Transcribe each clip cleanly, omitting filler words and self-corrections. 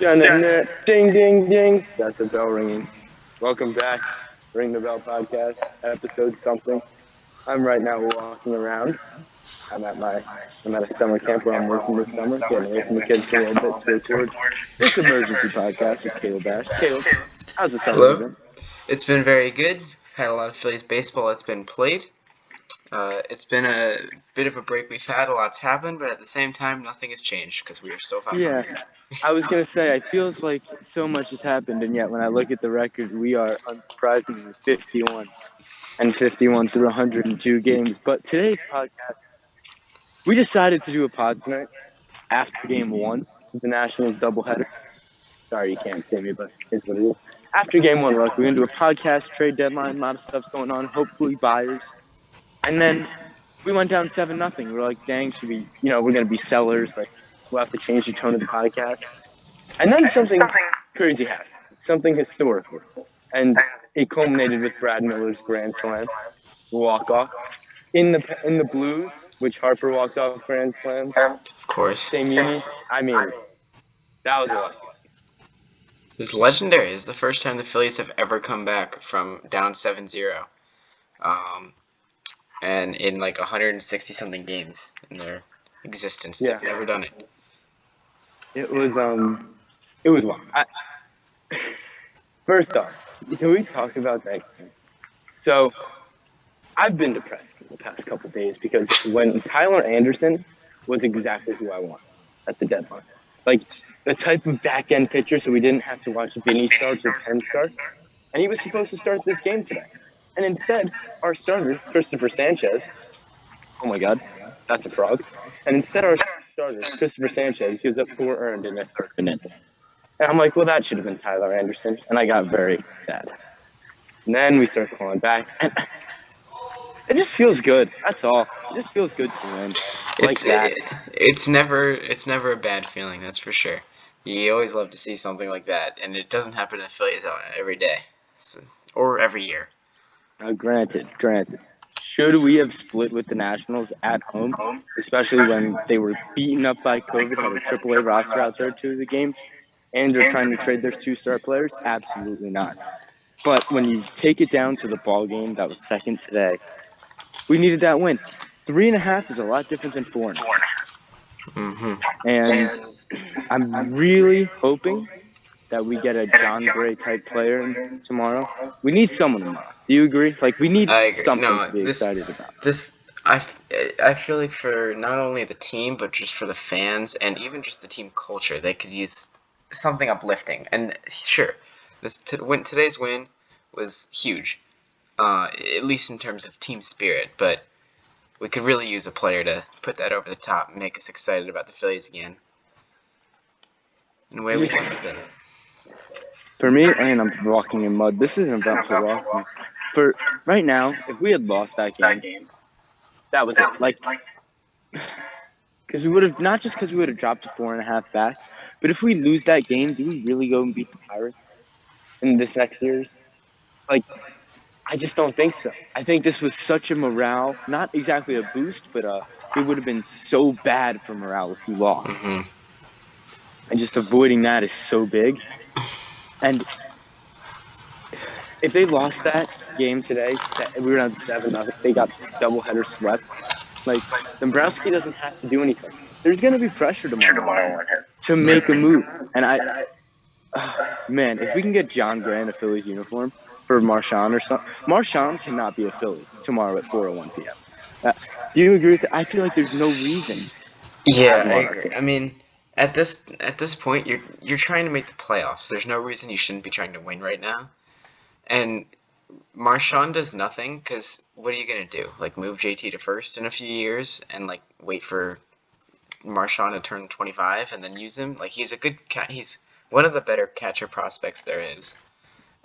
Ding, ding, ding. That's a bell ringing. Welcome back, Ring the Bell podcast, episode something. I'm right now walking around. I'm at a summer camp where I'm working this summer, getting away from the kids for a little bit to record this emergency podcast with Caleb Ash. Caleb, how's the summer Hello. been? It's been very good. We've had a lot of Phillies baseball that's been played. It's been a bit of a break we've had. A lot's happened, but at the same time, nothing has changed because we are still 500. Yeah, I was gonna say it feels like so much has happened, and yet when I look at the record, we are unsurprisingly 51 and 51 through 102 games. But today's podcast, we decided to do a pod tonight after game one of the Nationals doubleheader. Sorry you can't see me, but here's what it is. After game one, we're going to do a podcast, trade deadline, a lot of stuff's going on, hopefully buyers. And then we went down 7-0. We're like, dang, should we, we're going to be sellers. Like, we'll have to change the tone of the podcast. And then something crazy happened, something historical. And it culminated with Brad Miller's grand slam, walk-off. In the Blues, which Harper walked off grand slam, Of course. same unis. I mean, that was a lucky. It's legendary. It's the first time the Phillies have ever come back from down 7-0. And in like 160 something games in their existence, they've never done it. It was long. First off, can we talk about that game? So, I've been depressed in the past couple of days because when Tyler Anderson was exactly who I wanted at the deadline. Like, the type of back-end pitcher so we didn't have to watch Vinny starts or Penn starts. And he was supposed to start this game today. And instead, our starter, Christopher Sanchez, oh my God, that's a frog. And instead, our starter, Christopher Sanchez, gives up 4 earned in the third inning. And I'm like, well, that should have been Tyler Anderson. And I got very sad. And then we start calling back. And it just feels good. That's all. It just feels good to win. It's never a bad feeling, that's for sure. You always love to see something like that, and it doesn't happen to Phillies every day, or every year. Granted. Should we have split with the Nationals at home, especially when they were beaten up by COVID, had a AAA roster out there 2 of the games, and they're trying to trade their 2-star players? Absolutely not. But when you take it down to the ball game that was second today, we needed that win. 3.5 is a lot different than 4.5. Mm-hmm. And I'm really hoping that we get a John Gray type player tomorrow. We need someone tomorrow. Do you agree? Like, we need something to be excited about. I feel like for not only the team, but just for the fans and even just the team culture, they could use something uplifting. And sure, today's win was huge, at least in terms of team spirit. But we could really use a player to put that over the top and make us excited about the Phillies again. In a way we haven't been. For me, and I'm walking in mud. This isn't about for walking. For right now, if we had lost that game, that was it. Like, because we would have, not just because we would have dropped to 4.5 back, but if we lose that game, do we really go and beat the Pirates in this next series? Like, I just don't think so. I think this was such a morale, not exactly a boost, but it would have been so bad for morale if we lost. Mm-hmm. And just avoiding that is so big. And if they lost that game today, we were down 7-0. They got doubleheader swept. Like, Dombrowski doesn't have to do anything. There's going to be pressure tomorrow to make a move. And man, if we can get John Gray in a Phillies uniform for Marchand or something, Marchand cannot be a Philly tomorrow at 4:01 p.m. Do you agree with that? I feel like there's no reason. Yeah, I agree. I mean, at this point, you're trying to make the playoffs. There's no reason you shouldn't be trying to win right now. And Marchand does nothing because what are you gonna do? Like move JT to first in a few years and like wait for Marchand to turn 25 and then use him? Like he's a good he's one of the better catcher prospects there is,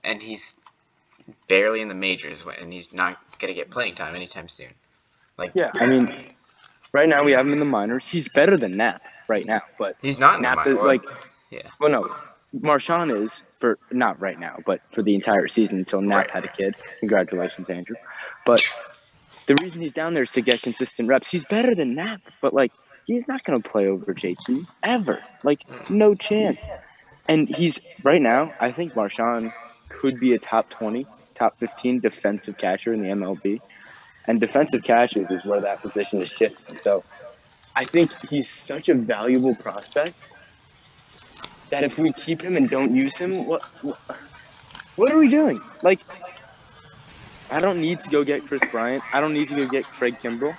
and he's barely in the majors and he's not gonna get playing time anytime soon. Like I mean, right now we have him in the minors. He's better than Knapp right now, but he's not in Knapp the minors. Well, no, Marchand is for not right now, but for the entire season until Knapp had a kid. Congratulations, Andrew. But the reason he's down there is to get consistent reps. He's better than Knapp, but like he's not going to play over JT ever. Like no chance. And he's right now, I think Marshawn could be a top 20, top 15 defensive catcher in the MLB. And defensive catchers is where that position is shifting. So I think he's such a valuable prospect that if we keep him and don't use him, what are we doing? Like, I don't need to go get Chris Bryant. I don't need to go get Craig Kimbrell,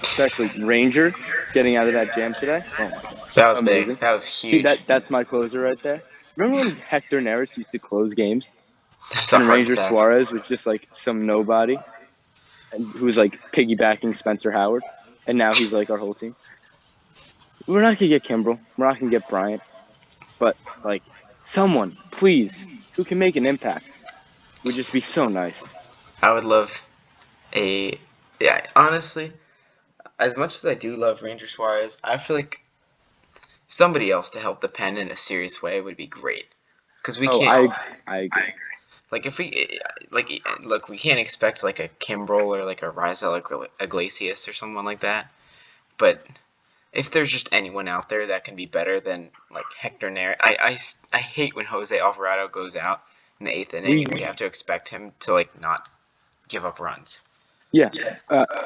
especially Ranger getting out of that jam today. Oh my god, That was big. amazing! That was See huge. that's my closer right there. Remember when Hector Neris used to close games That's a and heart Ranger attack. Suarez was just like some nobody and who was like piggybacking Spencer Howard, and now he's like our whole team. We're not gonna get Kimbrell. We're not gonna get Bryant, but like someone, please, who can make an impact would just be so nice. I would love a. Yeah, honestly, as much as I do love Ranger Suarez, I feel like somebody else to help the pen in a serious way would be great. Because we Oh, can't. I agree. Like if we like look, we can't expect like a Kimbrel or like a Rizal Iglesias or someone like that. But if there's just anyone out there that can be better than like Hector Neris, I hate when Jose Alvarado goes out in the eighth inning We and we have to expect him to like not give up runs. Yeah,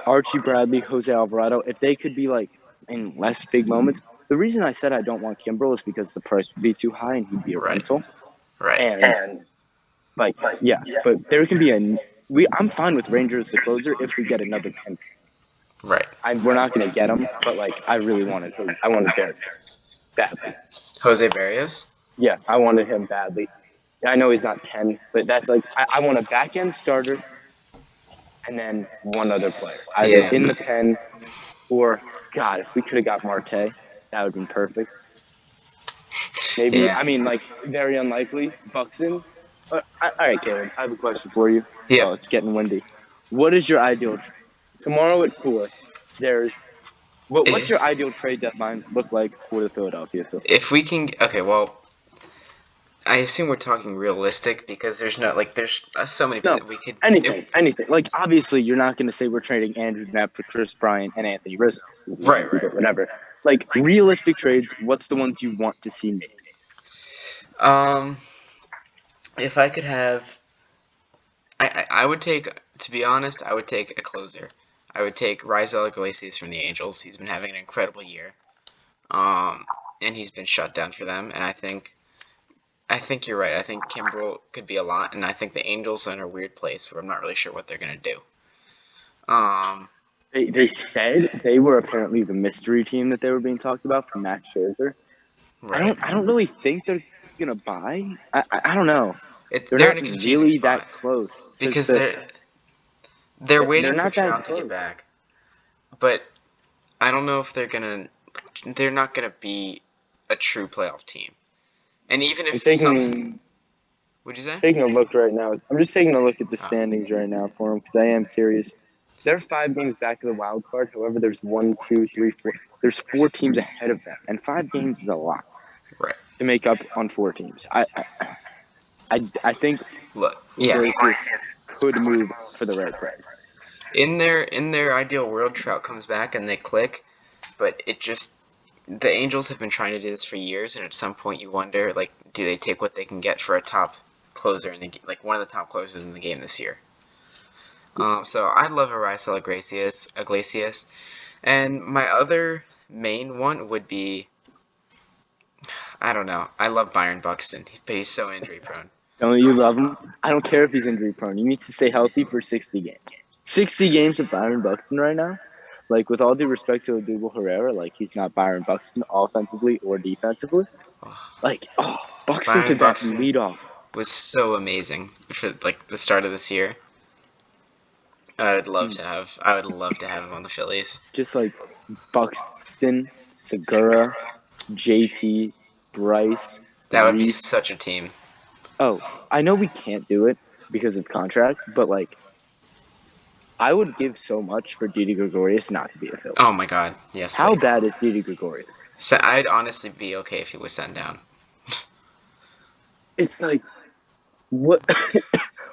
Archie Bradley, Jose Alvarado, if they could be like in less big moments. The reason I said I don't want Kimbrel is because the price would be too high and he'd be a Right. rental. Right. And like, yeah, but there can be I'm fine with Ranger as the closer if we get another 10. Right. We're not going to get him, but like, I wanted him badly. Jose Barrios. Yeah, I wanted him badly. I know he's not 10, but that's like, I want a back end starter and then one other player, either Yeah. in the pen or, God, if we could have got Marte, that would have been perfect. Maybe, Yeah. I mean, like, very unlikely. Buxton. All right, Caleb, I have a question for you. Yeah. Oh, it's getting windy. What is your ideal tomorrow at 4? There's what's If, your ideal trade deadline look like for the Philadelphia Phillies? if we can, okay, well, I assume we're talking realistic because there's no like there's so many No, we could. anything. Like, obviously, you're not going to say we're trading Andrew Knapp for Chris Bryant and Anthony Rizzo. We Right. can Right. keep it, whatever. Like, realistic trades, what's the ones you want to see made? Um, if I could have, I would take, to be honest, I would take a closer. I would take Rizal Iglesias from the Angels. He's been having an incredible year. Um, and he's been shut down for them. And I think you're right. I think Kimbrel could be a lot, and I think the Angels are in a weird place where I'm not really sure what they're gonna do. Um, They said they were apparently the mystery team that they were being talked about for Max Scherzer. right. I don't really think they're gonna buy. I don't know. They're They're in not a confusing really spot that close because because they're they're waiting for not that Trout to get close. back, but I don't know if they're gonna. They're not gonna be a true playoff team. And even I'm if some, taking would you say? taking a look right now. I'm just taking a look at the Oh, standings right now for them because I am curious. They're 5 games back of the wild card. However, there's one, two, three, four. There's 4 teams ahead of them, and 5 games is a lot right. to make up on 4 teams. I think Look, yeah. Iglesias could move for the right price. In their ideal world, Trout comes back and they click, but it just the Angels have been trying to do this for years, and at some point you wonder, like, do they take what they can get for a top closer in the like one of the top closers in the game this year? So I'd love a Raisel Iglesias, and my other main one would be I don't know. I love Byron Buxton, but he's so injury prone. Don't you love him? I don't care if he's injury prone. He needs to stay healthy for 60 games. 60 games of Byron Buxton right now. Like, with all due respect to Odubel Herrera, like, he's not Byron Buxton offensively or defensively. Oh, Like, oh, Buxton Byron to that Buxton leadoff. was so amazing for like the start of this year. I would love to have him on the Phillies. Just like Buxton, Segura, JT, Bryce, That would be Reese. such a team. Oh, I know we can't do it because of contract, but like, I would give so much for Didi Gregorius not to be a Philly. Oh my God, yes, How please. bad is Didi Gregorius? So I'd honestly be okay if he was sent down. It's like, what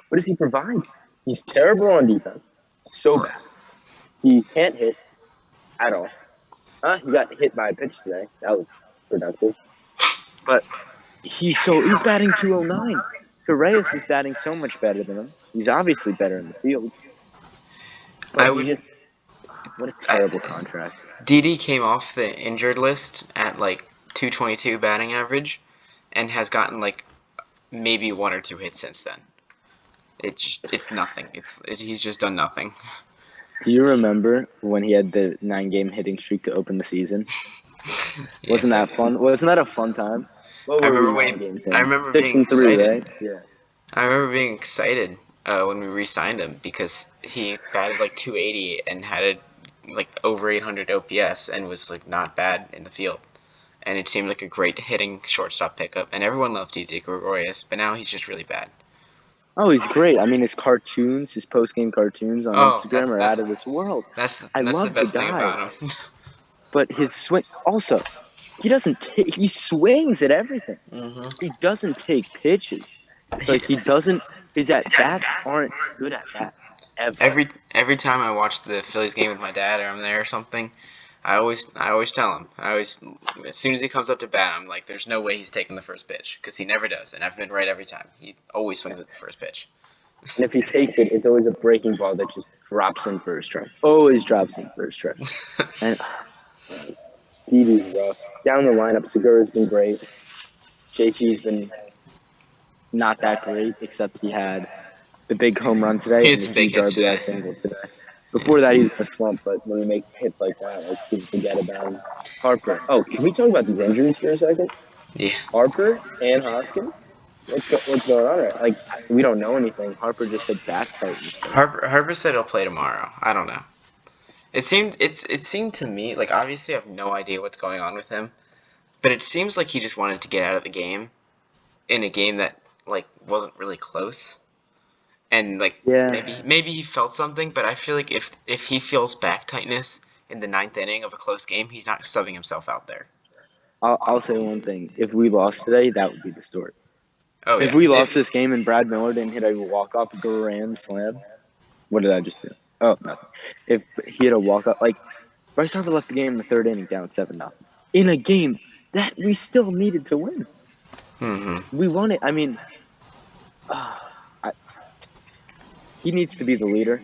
what does he provide? He's terrible on defense. So bad. He can't hit at all. He got hit by a pitch today. That was productive. But he's batting 209. Correas is batting so much better than him. He's obviously better in the field, but I he would. just what a terrible contract. Didi came off the injured list at like 222 batting average, and has gotten like maybe one or two hits since then. It's nothing. He's just done nothing. Do you remember when he had the 9-game hitting streak to open the season? Wasn't Yes, I that do. fun? Wasn't that a fun time? What I were we remember 9 games I in? remember Six being and three, excited. right? Yeah. I remember being excited when we re-signed him because he batted like 280 and had a like over 800 OPS and was like not bad in the field. And it seemed like a great hitting shortstop pickup. And everyone loved DJ Gregorius, but now he's just really bad. Oh, he's great. I mean, his cartoons, his post-game cartoons on Oh, Instagram are out of this world. I that's the love the best thing guy, about him. but his swing also, he doesn't take, he swings at everything. hmm He doesn't take pitches. Like he doesn't, his at bats aren't good at bats ever. every time I watch the Phillies game with my dad or I'm there or something, I always tell him. I always as soon as he comes up to bat, I'm like, "There's no way he's taking the first pitch," because he never does, and I've been right every time. He always swings at the first pitch. And if he takes it, it's always a breaking ball that just drops in for a strike. Always drops in for a strike. And Diddy's rough. Down the lineup, Segura's been great. JT's been not that great, except he had the big home run He today had and the some big huge hits RBI today. single today. Yeah. Before that, he was in a slump, but when he makes hits like that, like people forget about him. Harper. Oh, can we talk about these injuries for a second? Yeah. Harper and Hoskins. What's going on? Right? Like we don't know anything. Harper just said back tightness, but Harper said he'll play tomorrow. I don't know. It seemed to me like obviously I have no idea what's going on with him, but it seems like he just wanted to get out of the game in a game that like wasn't really close. And like yeah. maybe he felt something, but I feel like if he feels back tightness in the ninth inning of a close game, he's not subbing himself out there. I'll say one thing. If we lost today, that would be the story. Oh If yeah, we lost this game and Brad Miller didn't hit a walk-off grand slam, what did I just do? Oh, nothing. If he had a walk-off, like Bryce Harper left the game in the third inning down 7-0 in a game that we still needed to win. hmm We won it. I mean, uh, I, he needs to be the leader.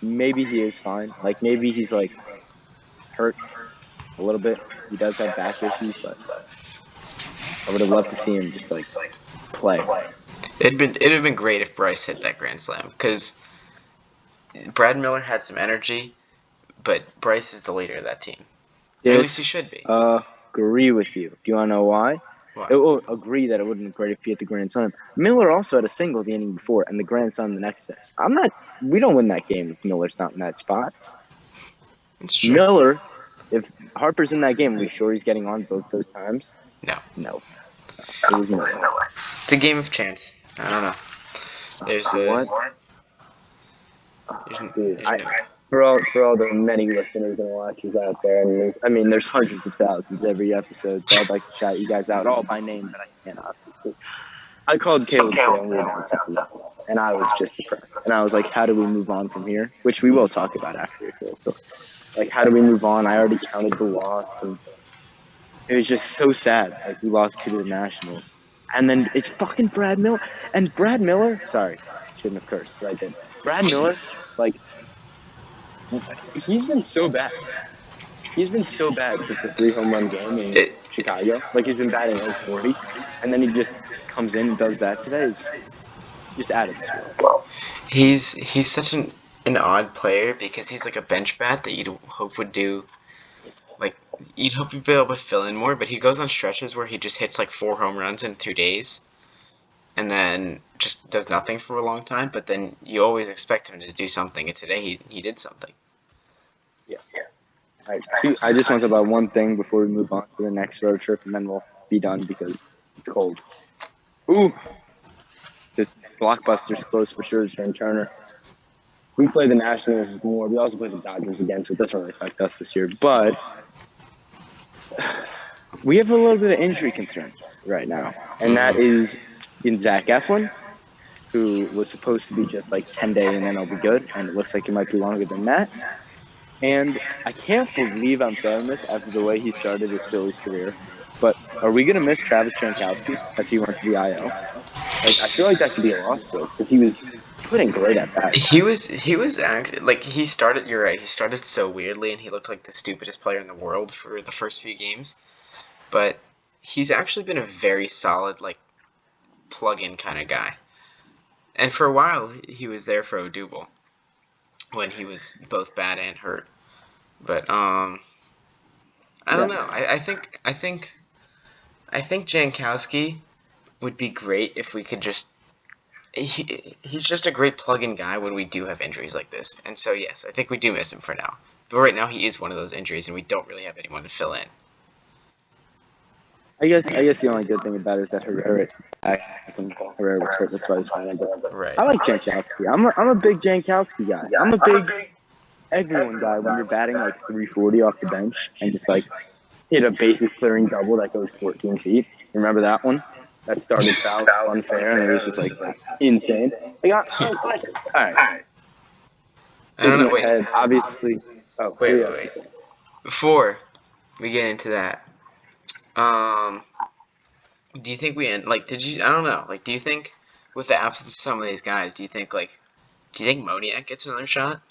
Maybe he is fine. Like maybe he's like hurt a little bit. He does have back issues, but I would have loved to see him just like play. it'd have been great if Bryce hit that grand slam because Brad Miller had some energy, but Bryce is the leader of that team. At least he should be. Disagree with you. Do you want to know why? Why? It will agree that it wouldn't have been great if he hit the grand slam. Miller also had a single the inning before and the grand slam the next day. I'm not. We don't win that game if Miller's not in that spot. It's true. Miller, if Harper's in that game, are we sure he's getting on both those times? No, No. It was Miller. it's a game of chance. I don't know. There's a What? Dude, there's no. for all the many listeners and watchers out there, and there's hundreds of thousands every episode, so I'd like to shout you guys out all by name, but I cannot. I called Caleb today and we were down 7-0, and I was just depressed. And I was like, how do we move on from here? Which we will talk about after this little story. Like, how do we move on? I already counted the loss, and it was just so sad. Like, we lost to the Nationals. And then it's fucking Brad Miller. And Brad Miller, sorry, shouldn't have cursed, but I did. Brad Miller, like, he's been so bad. He's been so bad since the 3-home run game in It, Chicago. Like, he's been batting like 40, and then he just comes in and does that today. Is just out of this world. he's such an odd player because he's like a bench bat that you'd hope would do like you'd hope you'd be able to fill in more, but he goes on stretches where he just hits like 4 home runs in 2 days and then just does nothing for a long time, but then you always expect him to do something, and today he did something. Yeah. All right. I just want to talk about one thing before we move on to the next road trip, and then we'll be done because it's cold. Ooh. Just Blockbuster's closed for sure and Turner. We play the Nationals more. We also play the Dodgers again, so it doesn't really affect us this year. But we have a little bit of injury concerns right now, and that is in Zach Eflin, who was supposed to be just like 10-day and then I'll be good, and it looks like it might be longer than that. And I can't believe I'm saying this after the way he started his Phillies career, but Are we gonna miss Travis Jankowski as he went to the IL? Like, I feel like that could be a loss for us because he was putting great at that. He was actually like he started. You're right. He started so weirdly, and he looked like the stupidest player in the world for the first few games. But he's actually been a very solid like plug-in kind of guy. And for a while, he was there for Odubel when he was both bad and hurt. But I don't Yeah, know. I think Jankowski would be great if we could just. He's just a great plug-in guy when we do have injuries like this. And so yes, I think we do miss him for now. But right now he is one of those injuries, and we don't really have anyone to fill in. I guess the only good thing about it is that Herrera is back and Herrera was hurt. That's why he's playing. But Right. I like Jankowski. I'm a big Jankowski guy. I'm a big everyone guy when you're batting like 340 off the bench and just like hit a bases clearing double that goes 14 feet. Remember that one? That started Faust unfair and it was just like insane. Like, all right, I don't know. thinking Wait. ahead, obviously. Oh, what Wait, do you wait, have to wait. say? Before we get into that, um, do you think we end like? Did you? I don't know. Like, do you think with the absence of some of these guys, do you think Moniak gets another shot?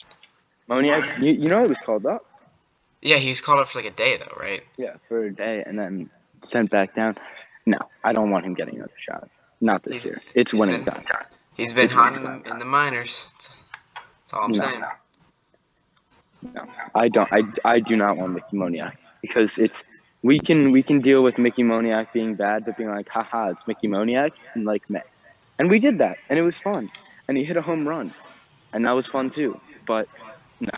Moniak, you know he was called up. Yeah, he was called up for like a day though, right? Yeah, for a day and then sent back down. No, I don't want him getting another shot. Not this He's year. It's he's winning been time. he's been It's hot winning time. in the minors. That's all I'm No, saying. no, I don't. I do not want Mickey Moniak because it's we can deal with Mickey Moniak being bad, but being like, haha, it's Mickey Moniak in like May, and we did that, and it was fun, and he hit a home run, and that was fun too. But no,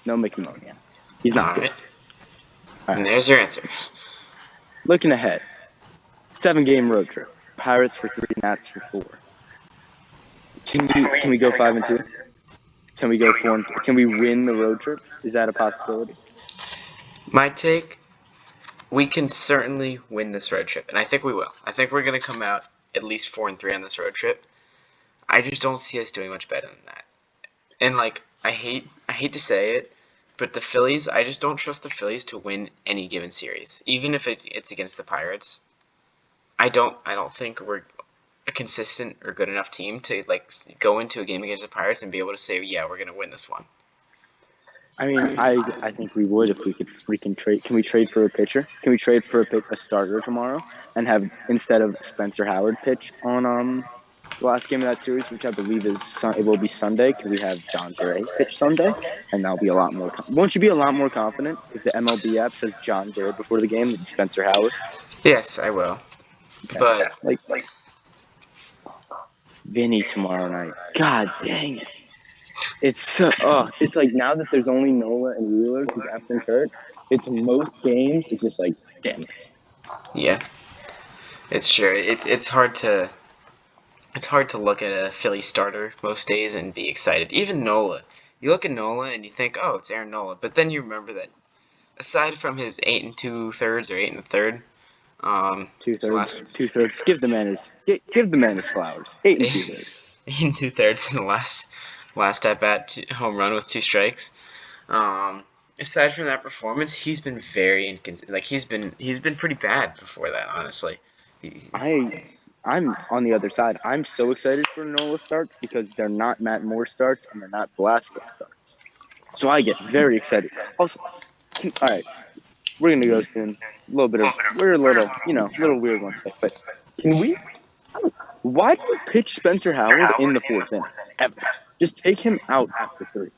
no Mickey Moniak. He's All not good. right, All and right, there's your answer. looking ahead, 7-game road trip. Pirates for 3, Nats for 4. Can we go 5-2? Can we go 4? Can we win the road trip? Is that a possibility? My take: we can certainly win this road trip, and I think we will. I think we're gonna come out at least 4-3 on this road trip. I just don't see us doing much better than that. And like, I hate to say it, but the Phillies, I just don't trust the Phillies to win any given series, even if it's against the Pirates. I don't think we're a consistent or good enough team to like go into a game against the Pirates and be able to say, yeah, we're gonna win this one. I mean, I think we would if we can trade. Can we trade for a pitcher? Can we trade for a starter tomorrow and have instead of Spencer Howard pitch on the last game of that series, which I believe it will be Sunday. Can we have John Gray pitch Sunday? And that'll be a lot more. Won't you be a lot more confident if the MLB app says John Gray before the game than Spencer Howard? Yes, I will. Okay, But like Vinny tomorrow night. God dang it! It's so. Oh, it's like now that there's only Nola and Wheeler because Efren's hurt. It's most games. It's just like, damn it. yeah, it's true. It's hard to look at a Philly starter most days and be excited. Even Nola. You look at Nola and you think, oh, it's Aaron Nola. But then you remember that aside from his 8 2/3 or 8 1/3, Two the thirds, last 2 thirds. Give the man his flowers. Eight and eight, 2 thirds. 8 2/3 in the last at bat home run with 2 strikes. Um, aside from that performance, he's been very inconsistent. Like he's been pretty bad before that. Honestly, he, I'm on the other side. I'm so excited for Nola starts because they're not Matt Moore starts and they're not Velasquez starts. So I get very excited. Also, all right, we're gonna go soon. We're a little weird one today. But can we? Why do you pitch Spencer Howard in the fourth inning ever? Just take him out after 3.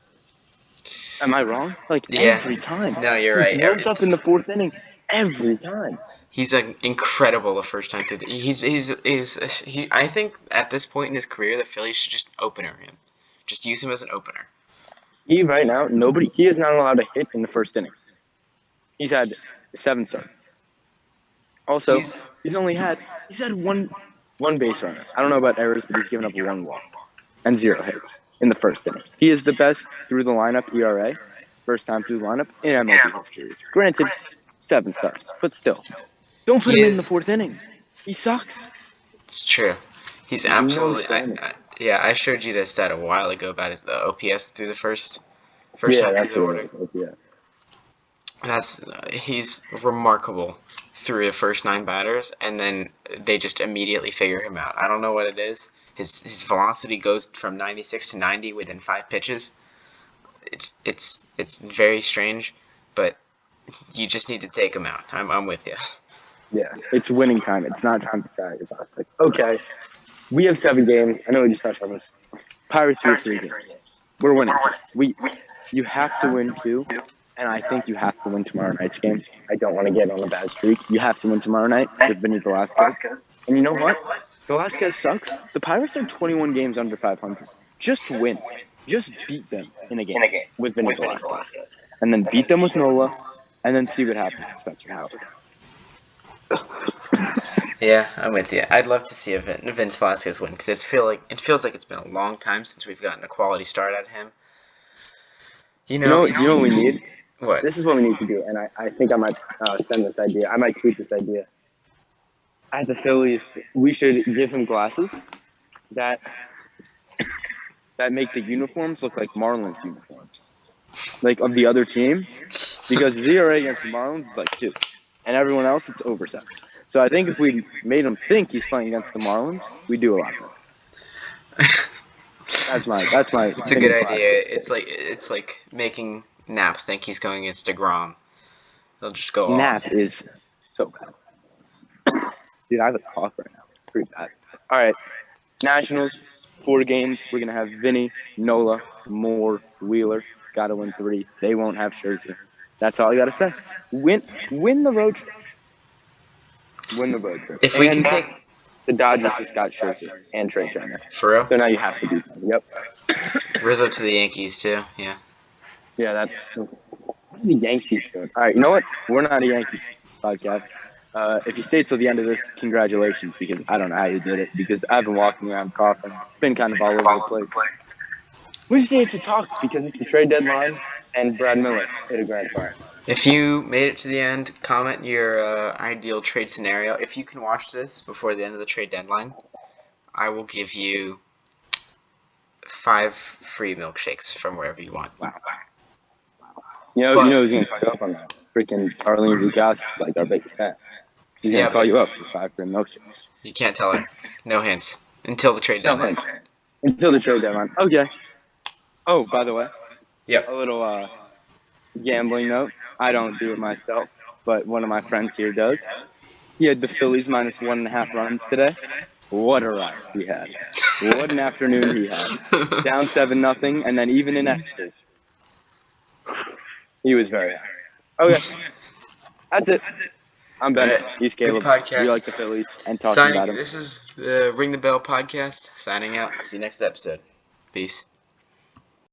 Am I wrong? Like yeah. every time No, you're he right. blows up in the fourth inning. Every time. He's incredible the first time through. He. I think at this point in his career, the Phillies should just opener him. Just use him as an opener. He right now he is not allowed to hit in the first inning. He's had 7 starts. Also, He's he's had one base runner. I don't know about errors, but he's given up 1 walk and 0 hits in the first inning. He is the best through the lineup ERA, first time through the lineup in MLB history. Granted, 7 starts, but still, don't put he him in the is. fourth inning. He sucks. It's true. He's He's no absolutely. standing. Yeah, I showed you this stat a while ago about his the OPS through the first Yeah, time through that's the what order. it is. Yeah. He's remarkable through the first 9 batters, and then they just immediately figure him out. I don't know what it is. His velocity goes from 96 to 90 within 5 pitches. It's very strange, but you just need to take him out. I'm with you. Yeah, it's winning time. It's not time to cry. It's like, okay, we have 7 games. I know we just touched on this. Pirates, we have 3 games. We're winning 2. You have to win 2, and I think you have to win tomorrow night's game. I don't want to get on a bad streak. You have to win tomorrow night with Vinny Velasquez. And you know what? Velasquez sucks. The Pirates are 21 games under 500. Just win. Just beat them in a game with Vinny Velasquez. And then beat them with Nola, and then see what happens with Spencer Howard. Yeah, I'm with you. I'd love to see a Vince Velasquez win because it feels like it's been a long time since we've gotten a quality start out of him. Do you know what we need? What? This is what we need to do, and I think I might send this idea. I might tweet this idea. At the Phillies, we should give him glasses that make the uniforms look like Marlins uniforms, like of the other team, because his ERA against the Marlins is like 2, and everyone else it's over 7. So I think if we made him think he's playing against the Marlins, we do a lot better. That's my. It's a good idea. It's like making Knapp think he's going against DeGrom. They'll just go Knapp off. is so bad. Dude, I have a cough right now. Pretty bad. All right, Nationals, 4 games. We're gonna have Vinny, Nola, Moore, Wheeler. Got to win 3. They won't have Scherzer. That's all I gotta say. Win the road trip. Win the road trip. If we can take the Dodgers just got Scherzer and Trey Turner. For real? So now you have to beat them. Yep. Rizzo to the Yankees too. Yeah. Yeah, that's what are the Yankees doing. All right, you know what? We're not a Yankees podcast. If you stayed till the end of this, congratulations, because I don't know how you did it, because I've been walking around coughing. It's been kind of all over the place. We stayed to talk because it's the trade deadline, and Brad Miller hit a grand slam. If you made it to the end, comment your ideal trade scenario. If you can watch this before the end of the trade deadline, I will give you 5 free milkshakes from wherever you want. Wow. You know who's going to call you up on that? Freaking Arlene Bukowski's like our biggest fan. She's going to call you up for 5 free milkshakes. You can't tell her. No hints. Until the trade deadline. No hints. Until the trade deadline. Okay. Oh, by the way. Yep. A little gambling note. I don't do it myself, but one of my friends here does. He had the Phillies minus 1.5 runs today. What a ride he had. What an afternoon he had. Down 7-0, and then even in extras. He was very happy. Okay. That's it. I'm Ben. He's Caleb. We like the Phillies and talking about them. This is the Ring the Bell podcast. Signing out. See you next episode. Peace.